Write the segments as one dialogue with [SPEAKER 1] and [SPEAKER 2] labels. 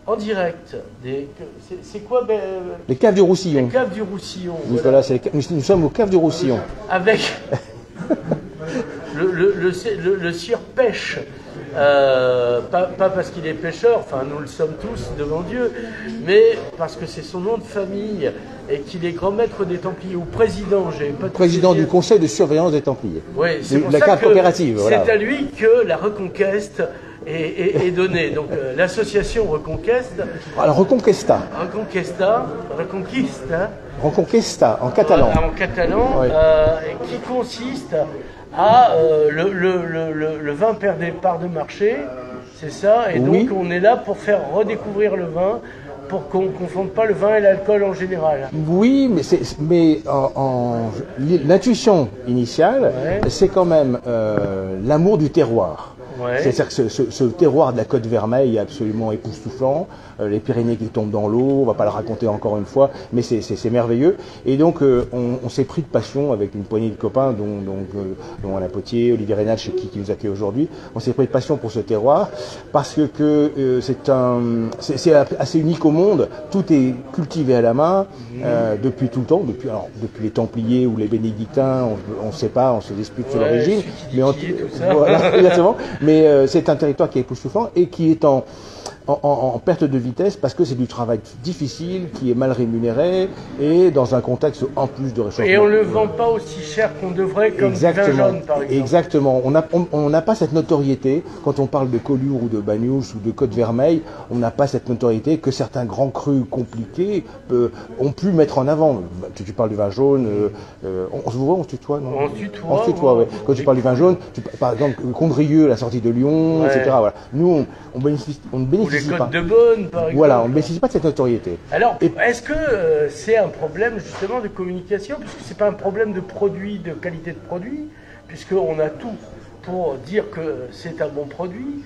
[SPEAKER 1] en direct. C'est quoi
[SPEAKER 2] Les caves du Roussillon.
[SPEAKER 1] Les caves du Roussillon.
[SPEAKER 2] Nicolas,
[SPEAKER 1] Voilà.
[SPEAKER 2] nous sommes aux caves du Roussillon.
[SPEAKER 1] Avec le sire pêche. Pas parce qu'il est pêcheur, enfin nous le sommes tous devant Dieu, mais parce que c'est son nom de famille et qu'il est grand maître des Templiers ou président.
[SPEAKER 2] Président du conseil de surveillance des Templiers.
[SPEAKER 1] Oui, c'est pour
[SPEAKER 2] la
[SPEAKER 1] ça
[SPEAKER 2] cave
[SPEAKER 1] que
[SPEAKER 2] coopérative. Voilà.
[SPEAKER 1] C'est à lui que la Reconquête est donnée. Donc l'association Reconquête.
[SPEAKER 2] Alors Reconquesta. Reconquista en catalan.
[SPEAKER 1] En catalan,
[SPEAKER 2] oui.
[SPEAKER 1] Qui consiste à le vin perd des parts de marché, c'est ça, et donc on est là pour faire redécouvrir le vin, pour qu'on ne confonde pas le vin et l'alcool en général.
[SPEAKER 2] Oui, mais l'intuition initiale, c'est quand même l'amour du terroir. Ouais. C'est-à-dire que ce terroir de la Côte Vermeille est absolument époustouflant, les Pyrénées qui tombent dans l'eau, on ne va pas le raconter encore une fois, mais c'est merveilleux. Et donc on s'est pris de passion avec une poignée de copains, dont Alain Potier, Olivier Rénal, qui nous accueille aujourd'hui. On s'est pris de passion pour ce terroir parce que c'est assez unique au monde. Tout est cultivé à la main depuis tout le temps, depuis les Templiers ou les Bénédictins, on ne sait pas, on se dispute sur l'origine. Voilà, exactement. Mais c'est un territoire qui est époustouflant et qui est en perte de vitesse parce que c'est du travail difficile, qui est mal rémunéré et dans un contexte en plus de réchauffement.
[SPEAKER 1] Et on ne le vend pas aussi cher qu'on devrait comme du vin jaune, par exemple.
[SPEAKER 2] Exactement. On n'a pas cette notoriété. Quand on parle de Collioure ou de Banyuls ou de Côte Vermeille, on n'a pas cette notoriété que certains grands crus compliqués ont pu mettre en avant. Tu parles du vin jaune, on se voit, on se tutoie, non?
[SPEAKER 1] On se tutoie,
[SPEAKER 2] ouais. Quand tu parles du vin jaune, par exemple, Condrieu, la sortie de Lyon, etc. Voilà. Nous, on ne bénéficie
[SPEAKER 1] les Côtes de Beaune, par exemple.
[SPEAKER 2] Voilà, on ne bénéficie pas de cette notoriété.
[SPEAKER 1] Alors, est-ce que c'est un problème justement de communication, puisque c'est pas un problème de produit, de qualité de produit, puisqu'on a tout pour dire que c'est un bon produit,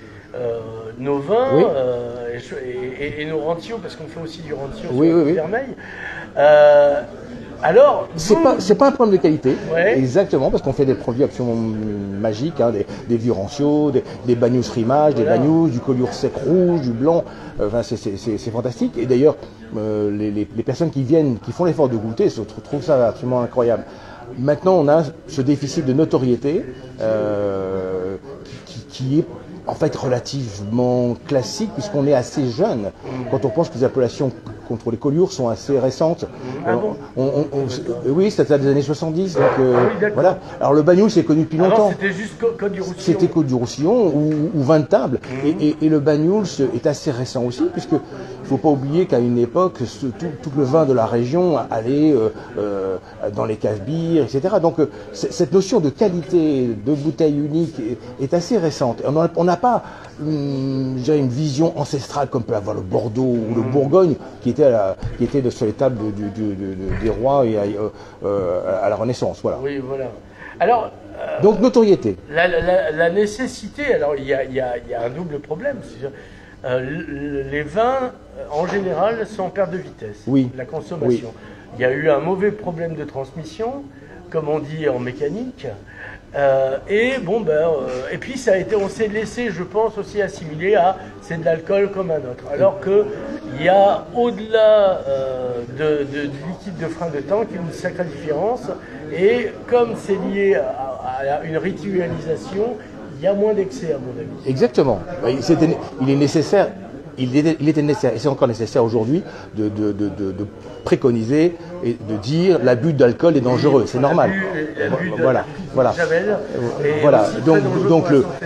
[SPEAKER 1] nos vins et nos rantios, parce qu'on fait aussi du rantio sur le Vermeil. Alors,
[SPEAKER 2] c'est pas un problème de qualité, exactement, parce qu'on fait des produits absolument magiques, hein, des vieux rancios, des Banyuls Rimage, des Banyuls, du Collioure sec rouge, du blanc, enfin c'est fantastique. Et d'ailleurs, les personnes qui viennent, qui font l'effort de goûter, trouvent ça absolument incroyable. Maintenant, on a ce déficit de notoriété qui est en fait relativement classique puisqu'on est assez jeune. Quand on pense que les appellations contre les Collioures sont assez récentes. Oui, c'était des années 70. Donc, voilà. Alors le Banyuls c'est connu depuis longtemps.
[SPEAKER 1] C'était juste Côte du Roussillon.
[SPEAKER 2] C'était Côte du Roussillon ou vin de table. Et le Banyuls est assez récent aussi, puisque il ne faut pas oublier qu'à une époque, tout le vin de la région allait dans les caves bières, etc. Donc cette notion de qualité, de bouteille unique est assez récente. On n'a pas une vision ancestrale comme peut avoir le Bordeaux ou le Bourgogne, qui était sur les tables des rois et à la Renaissance. Voilà.
[SPEAKER 1] Oui, voilà. Alors,
[SPEAKER 2] donc notoriété.
[SPEAKER 1] La nécessité, alors il y a un double problème. Les vins, en général, sont en perte de vitesse.
[SPEAKER 2] Oui.
[SPEAKER 1] La consommation. Il y a eu un mauvais problème de transmission, comme on dit en mécanique. Et puis on s'est laissé, je pense, aussi assimiler à c'est de l'alcool comme un autre. Alors que il y a au-delà du liquide de frein de tank une sacrée différence. Et comme c'est lié à une ritualisation, il y a moins d'excès à mon avis.
[SPEAKER 2] Exactement. Il est nécessaire. Il était nécessaire, et c'est encore nécessaire aujourd'hui, de préconiser et de dire l'abus d'alcool est dangereux. C'est normal. Voilà.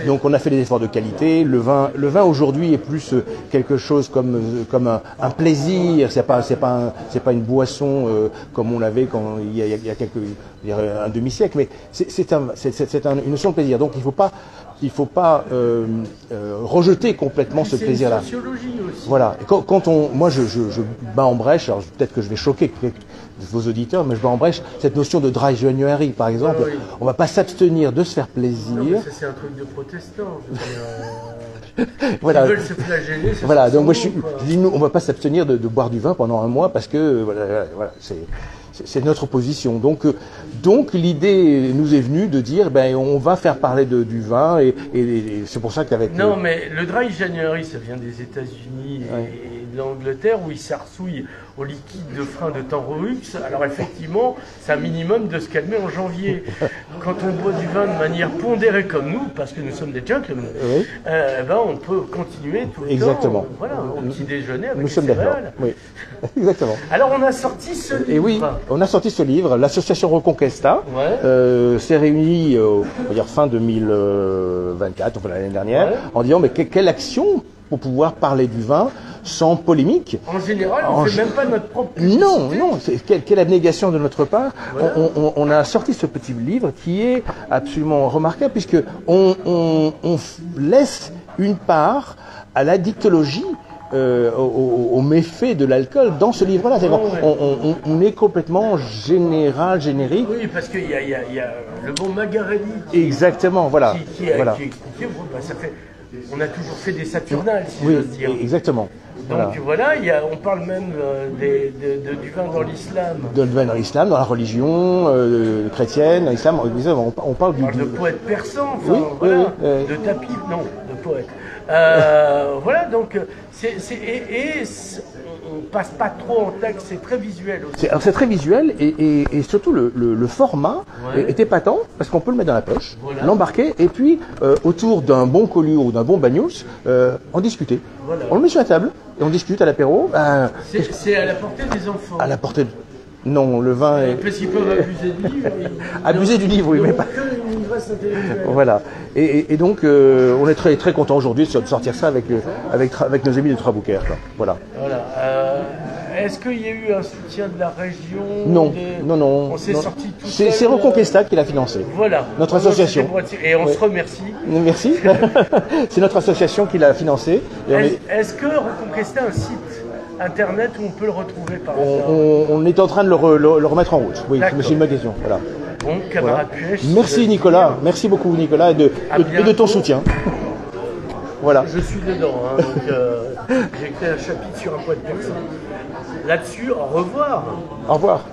[SPEAKER 2] Donc on a fait des efforts de qualité. Le vin aujourd'hui est plus quelque chose comme un plaisir. C'est pas une boisson comme on l'avait quand il y a un demi-siècle, mais c'est une notion de plaisir. Donc il faut pas rejeter complètement ce plaisir-là.
[SPEAKER 1] C'est une sociologie aussi.
[SPEAKER 2] Voilà. Moi je bats en brèche, alors peut-être que je vais choquer vos auditeurs, mais je bats en brèche cette notion de dry January, par exemple. On va pas s'abstenir de se faire plaisir.
[SPEAKER 1] Non, mais ça c'est un truc de protestant.
[SPEAKER 2] Voilà.
[SPEAKER 1] Ils veulent se flageller.
[SPEAKER 2] Voilà. Donc moi je dis nous, on va pas s'abstenir de boire du vin pendant un mois parce que voilà, c'est notre position. Donc l'idée nous est venue de dire, ben, on va faire parler du vin, et c'est pour ça qu'avec...
[SPEAKER 1] Non, mais le Dry January, ça vient des États-Unis et de l'Angleterre, où ils s'arsouillent au liquide de frein de Taurus. Alors effectivement, c'est un minimum de se calmer en janvier. Quand on boit du vin de manière pondérée comme nous, parce que nous sommes des gentlemen, ben, on peut continuer tout le temps. Voilà, au petit déjeuner avec
[SPEAKER 2] nous sommes d'accord. Oui, exactement.
[SPEAKER 1] Alors on a sorti ce livre.
[SPEAKER 2] Et oui, on a sorti ce livre. L'association Reconquesta s'est réunie, on va dire fin 2024, enfin l'année dernière, en disant mais quelle action pour pouvoir parler du vin sans polémique.
[SPEAKER 1] En général, on ne fait même pas notre propre publicité.
[SPEAKER 2] Non, quelle abnégation de notre part. Voilà. On a sorti ce petit livre qui est absolument remarquable, puisque on laisse une part à l'addictologie, aux méfaits de l'alcool dans ce livre-là. On est complètement générique.
[SPEAKER 1] Oui, parce qu'il y a le bon Magarelli
[SPEAKER 2] exactement, voilà.
[SPEAKER 1] Qui expliquait, ça fait... On a toujours fait des saturnales, si j'ose dire.
[SPEAKER 2] Exactement.
[SPEAKER 1] Donc voilà, on parle même du vin dans l'islam.
[SPEAKER 2] Du vin dans l'islam, dans la religion chrétienne, dans l'islam, on parle
[SPEAKER 1] de poètes persans, de tapis, non, de poètes. Voilà, donc on passe pas trop en texte, c'est très visuel aussi.
[SPEAKER 2] C'est très visuel, et surtout le format est épatant, parce qu'on peut le mettre dans la poche, l'embarquer, et puis autour d'un bon Collioure ou d'un bon Banyuls, en discuter. Voilà. On le met sur la table et on discute à l'apéro.
[SPEAKER 1] C'est à la portée des enfants.
[SPEAKER 2] À la portée. Non, le vin est.
[SPEAKER 1] Parce qu'ils peuvent abuser du livre.
[SPEAKER 2] Abuser du livre, oui, mais pas. Voilà. Et donc, on est très très content aujourd'hui de sortir ça avec nos amis de Traboucaire. Voilà.
[SPEAKER 1] Est-ce qu'il y a eu un soutien de la région?
[SPEAKER 2] Non.
[SPEAKER 1] On s'est sorti tout seul.
[SPEAKER 2] C'est Reconquesta qui l'a financé.
[SPEAKER 1] Voilà.
[SPEAKER 2] Notre association.
[SPEAKER 1] Et on se remercie.
[SPEAKER 2] Merci. C'est notre association qui l'a financé.
[SPEAKER 1] Est-ce que Reconquesta a un site internet où on peut le retrouver par hasard?
[SPEAKER 2] On est en train de le remettre en route. Oui, c'est une bonne question. Voilà.
[SPEAKER 1] Bon, camarade Puech.
[SPEAKER 2] Merci Nicolas. Merci beaucoup Nicolas et de ton soutien. Voilà.
[SPEAKER 1] Je suis dedans. Donc, j'ai écrit un chapitre sur un poète persan. Là-dessus, au revoir.
[SPEAKER 2] Au revoir.